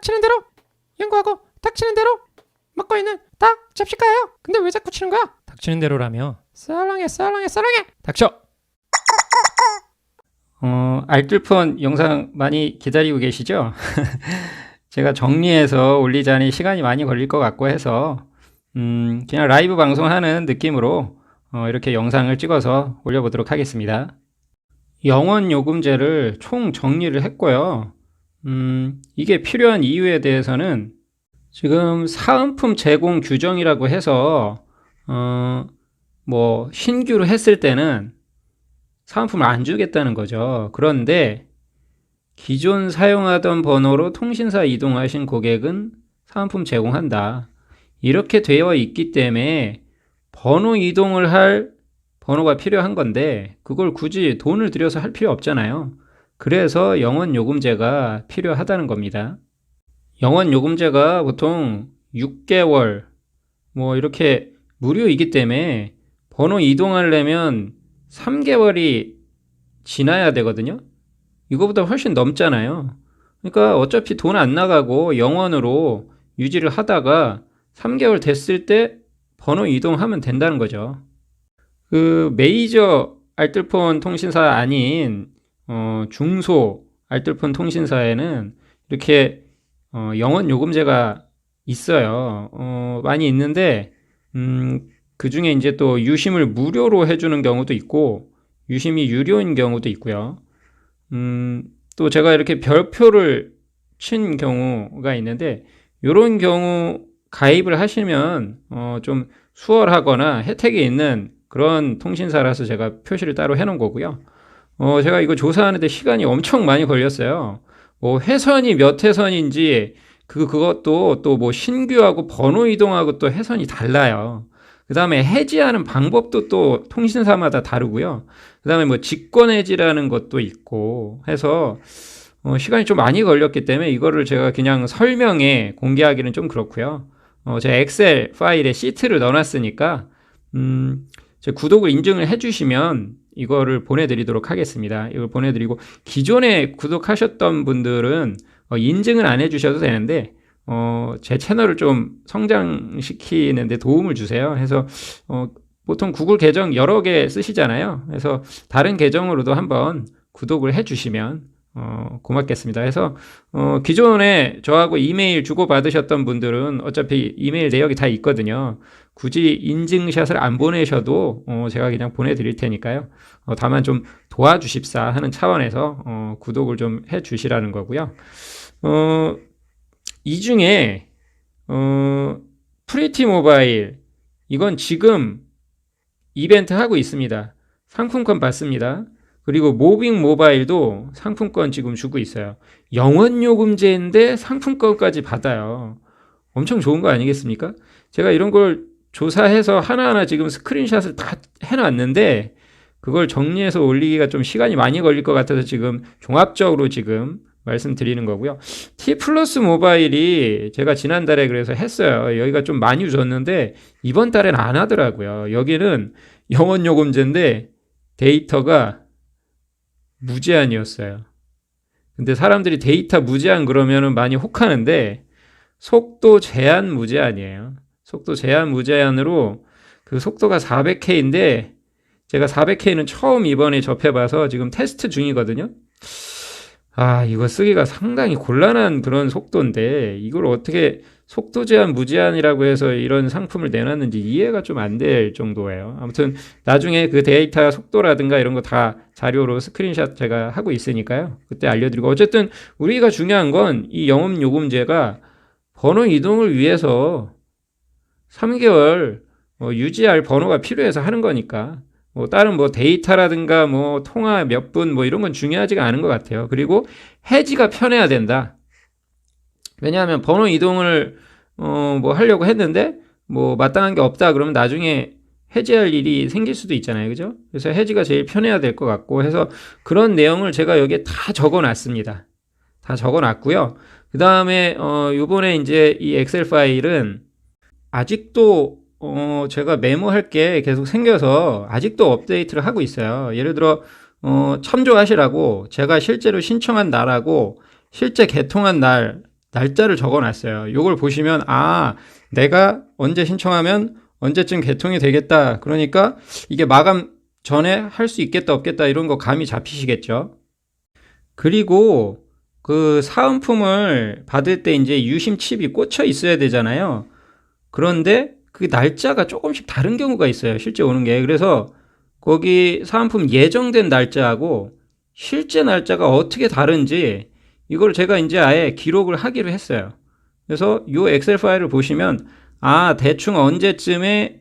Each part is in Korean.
닥치는 대로 연구하고 닥치는 대로 먹고 있는 닭 잡식가예요. 근데 왜 자꾸 치는 거야? 닥치는 대로라며. 썰렁해 닥쳐. 알뜰폰 영상 많이 기다리고 계시죠? 제가 정리해서 올리자니 시간이 많이 걸릴 것 같고 해서 그냥 라이브 방송하는 느낌으로 이렇게 영상을 찍어서 올려보도록 하겠습니다. 영원 요금제를 총 정리를 했고요. 이게 필요한 이유에 대해서는 지금 사은품 제공 규정이라고 해서 뭐 신규로 했을 때는 사은품을 안 주겠다는 거죠. 그런데 기존 사용하던 번호로 통신사 이동하신 고객은 사은품 제공한다. 이렇게 되어 있기 때문에 번호 이동을 할 번호가 필요한 건데 그걸 굳이 돈을 들여서 할 필요 없잖아요. 그래서 영원요금제가 필요하다는 겁니다. 영원요금제가 보통 6개월 뭐 이렇게 무료이기 때문에 번호 이동하려면 3개월이 지나야 되거든요. 이거보다 훨씬 넘잖아요. 그러니까 어차피 돈 안 나가고 영원으로 유지를 하다가 3개월 됐을 때 번호 이동하면 된다는 거죠. 그 메이저 알뜰폰 통신사 아닌 중소 알뜰폰 통신사에는 이렇게 영원 요금제가 있어요. 많이 있는데 그 중에 이제 또 유심을 무료로 해주는 경우도 있고 유심이 유료인 경우도 있고요. 또 제가 이렇게 별표를 친 경우가 있는데 이런 경우 가입을 하시면 좀 수월하거나 혜택이 있는 그런 통신사라서 제가 표시를 따로 해놓은 거고요. 제가 이거 조사하는데 시간이 엄청 많이 걸렸어요. 뭐 회선이 몇 회선인지 그것도 또 뭐 신규하고 번호 이동하고 또 회선이 달라요. 그 다음에 해지하는 방법도 또 통신사마다 다르고요. 그 다음에 뭐 직권 해지라는 것도 있고 해서 시간이 좀 많이 걸렸기 때문에 이거를 제가 그냥 설명에 공개하기는 좀 그렇고요. 제가 엑셀 파일에 시트를 넣어놨으니까 제 구독을 인증을 해주시면 이거를 보내드리도록 하겠습니다. 이걸 보내드리고 기존에 구독하셨던 분들은 인증은 안 해주셔도 되는데 제 채널을 좀 성장시키는데 도움을 주세요. 해서 보통 구글 계정 여러 개 쓰시잖아요. 그래서 다른 계정으로도 한번 구독을 해주시면 고맙겠습니다. 해서 기존에 저하고 이메일 주고받으셨던 분들은 어차피 이메일 내역이 다 있거든요. 굳이 인증샷을 안 보내셔도 제가 그냥 보내드릴 테니까요. 다만 좀 도와주십사 하는 차원에서 구독을 좀 해주시라는 거고요. 이 중에 프리티 모바일 이건 지금 이벤트 하고 있습니다. 상품권 받습니다. 그리고 모빙 모바일도 상품권 지금 주고 있어요. 영원요금제인데 상품권까지 받아요. 엄청 좋은 거 아니겠습니까? 제가 이런 걸 조사해서 하나하나 지금 스크린샷을 다 해놨는데 그걸 정리해서 올리기가 좀 시간이 많이 걸릴 것 같아서 지금 종합적으로 지금 말씀드리는 거고요. T 플러스 모바일이 제가 지난달에 그래서 했어요. 여기가 좀 많이 줬는데 이번 달엔 안 하더라고요. 여기는 영원요금제인데 데이터가 무제한이었어요. 근데 사람들이 데이터 무제한 그러면은 많이 혹하는데 속도 제한 무제한이에요. 속도 제한 무제한으로 그 속도가 400K인데 제가 400K는 처음 이번에 접해봐서 지금 테스트 중이거든요. 이거 쓰기가 상당히 곤란한 그런 속도인데 이걸 어떻게 속도 제한 무제한이라고 해서 이런 상품을 내놨는지 이해가 좀 안 될 정도예요. 아무튼 나중에 그 데이터 속도라든가 이런 거 다 자료로 스크린샷 제가 하고 있으니까요. 그때 알려드리고 어쨌든 우리가 중요한 건 이 영업요금제가 번호 이동을 위해서 3개월 유지할 번호가 필요해서 하는 거니까 다른 데이터라든가 통화 몇 분 이런 건 중요하지가 않은 것 같아요. 그리고 해지가 편해야 된다. 왜냐하면 번호 이동을 하려고 했는데 마땅한 게 없다 그러면 나중에 해지할 일이 생길 수도 있잖아요. 그죠? 그래서 해지가 제일 편해야 될 것 같고 해서 그런 내용을 제가 여기에 다 적어 놨습니다. 다 적어 놨고요. 그 다음에 요번에 이제 이 엑셀 파일은 아직도 제가 메모할 게 계속 생겨서 아직도 업데이트를 하고 있어요. 예를 들어 참조하시라고 제가 실제로 신청한 날하고 실제 개통한 날 날짜를 적어놨어요. 이걸 보시면 내가 언제 신청하면 언제쯤 개통이 되겠다. 그러니까 이게 마감 전에 할 수 있겠다 없겠다 이런 거 감이 잡히시겠죠. 그리고 그 사은품을 받을 때 이제 유심 칩이 꽂혀 있어야 되잖아요. 그런데 그 날짜가 조금씩 다른 경우가 있어요. 실제 오는 게. 그래서 거기 사은품 예정된 날짜하고 실제 날짜가 어떻게 다른지 이걸 제가 이제 아예 기록을 하기로 했어요. 그래서 이 엑셀 파일을 보시면 대충 언제쯤에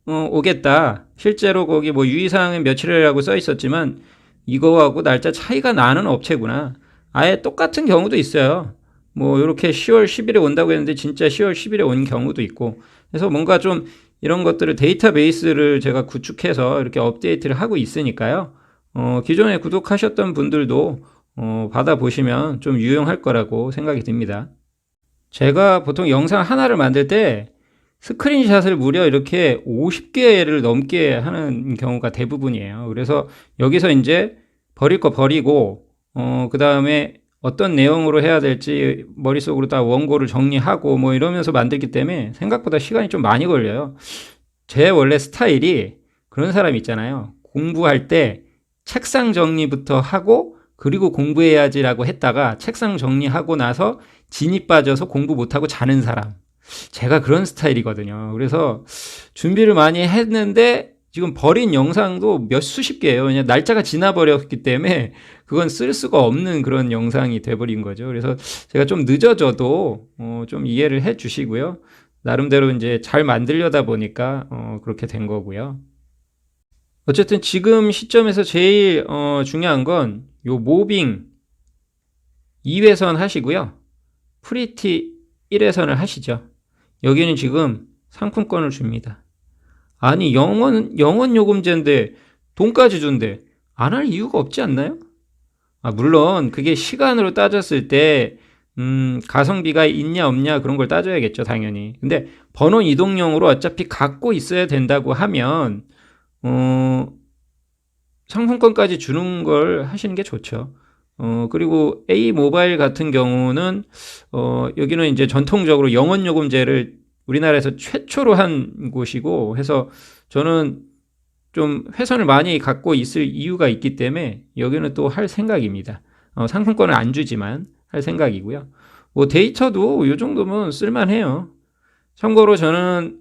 오겠다. 실제로 거기 뭐 유의사항은 며칠이라고 써 있었지만 이거하고 날짜 차이가 나는 업체구나. 아예 똑같은 경우도 있어요. 뭐 이렇게 10월 10일에 온다고 했는데 진짜 10월 10일에 온 경우도 있고. 그래서 뭔가 좀 이런 것들을 데이터베이스를 제가 구축해서 이렇게 업데이트를 하고 있으니까요. 기존에 구독하셨던 분들도 받아보시면 좀 유용할 거라고 생각이 듭니다. 제가 보통 영상 하나를 만들 때 스크린샷을 무려 이렇게 50개를 넘게 하는 경우가 대부분이에요. 그래서 여기서 이제 버릴 거 버리고, 그 다음에 어떤 내용으로 해야 될지 머릿속으로 다 원고를 정리하고 뭐 이러면서 만들기 때문에 생각보다 시간이 좀 많이 걸려요. 제 원래 스타일이 그런 사람 있잖아요. 공부할 때 책상 정리부터 하고 그리고 공부해야지라고 했다가 책상 정리하고 나서 진이 빠져서 공부 못하고 자는 사람. 제가 그런 스타일이거든요. 그래서 준비를 많이 했는데 지금 버린 영상도 몇 수십 개예요. 그냥 날짜가 지나버렸기 때문에 그건 쓸 수가 없는 그런 영상이 돼버린 거죠. 그래서 제가 좀 늦어져도 좀 이해를 해 주시고요. 나름대로 이제 잘 만들려다 보니까 그렇게 된 거고요. 어쨌든 지금 시점에서 제일 중요한 건 요 모빙 2회선 하시고요. 프리티 1회선을 하시죠. 여기는 지금 상품권을 줍니다. 아니 영원 요금제인데 돈까지 준대. 안 할 이유가 없지 않나요? 물론 그게 시간으로 따졌을 때 가성비가 있냐 없냐 그런 걸 따져야겠죠, 당연히. 근데 번호 이동용으로 어차피 갖고 있어야 된다고 하면 상품권까지 주는 걸 하시는 게 좋죠. 그리고 A 모바일 같은 경우는 여기는 이제 전통적으로 영원 요금제를 우리나라에서 최초로 한 곳이고 해서 저는 좀 회선을 많이 갖고 있을 이유가 있기 때문에 여기는 또 할 생각입니다. 상품권을 안 주지만 할 생각이고요. 뭐 데이터도 이 정도면 쓸만해요. 참고로 저는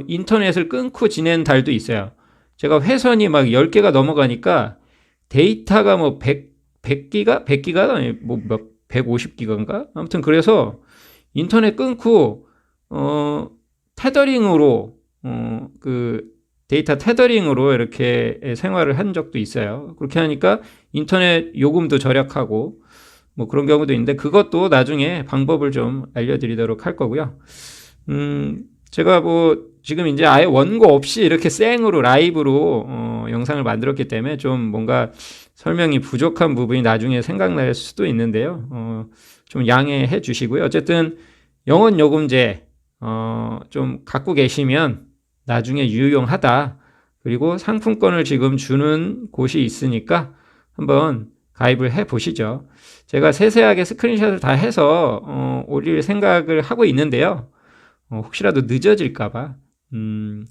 인터넷을 끊고 지낸 달도 있어요. 제가 회선이 막 10개가 넘어가니까 데이터가 뭐 100기가? 100기가? 뭐 150기가인가? 아무튼 그래서 인터넷 끊고 테더링으로 그 데이터 테더링으로 이렇게 생활을 한 적도 있어요. 그렇게 하니까 인터넷 요금도 절약하고 뭐 그런 경우도 있는데 그것도 나중에 방법을 좀 알려드리도록 할 거고요. 제가 뭐 지금 이제 아예 원고 없이 이렇게 생으로 라이브로 영상을 만들었기 때문에 좀 뭔가 설명이 부족한 부분이 나중에 생각날 수도 있는데요. 좀 양해해 주시고요. 어쨌든 영원 요금제 좀 갖고 계시면 나중에 유용하다. 그리고 상품권을 지금 주는 곳이 있으니까 한번 가입을 해 보시죠. 제가 세세하게 스크린샷을 다 해서 올릴 생각을 하고 있는데요. 혹시라도 늦어질까봐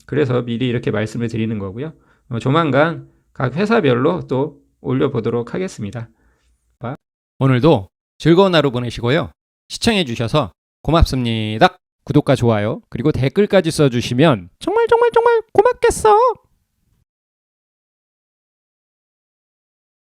그래서 미리 이렇게 말씀을 드리는 거고요. 조만간 각 회사별로 또 올려보도록 하겠습니다. 오늘도 즐거운 하루 보내시고요. 시청해 주셔서 고맙습니다. 구독과 좋아요 그리고 댓글까지 써주시면 정말 고맙겠어.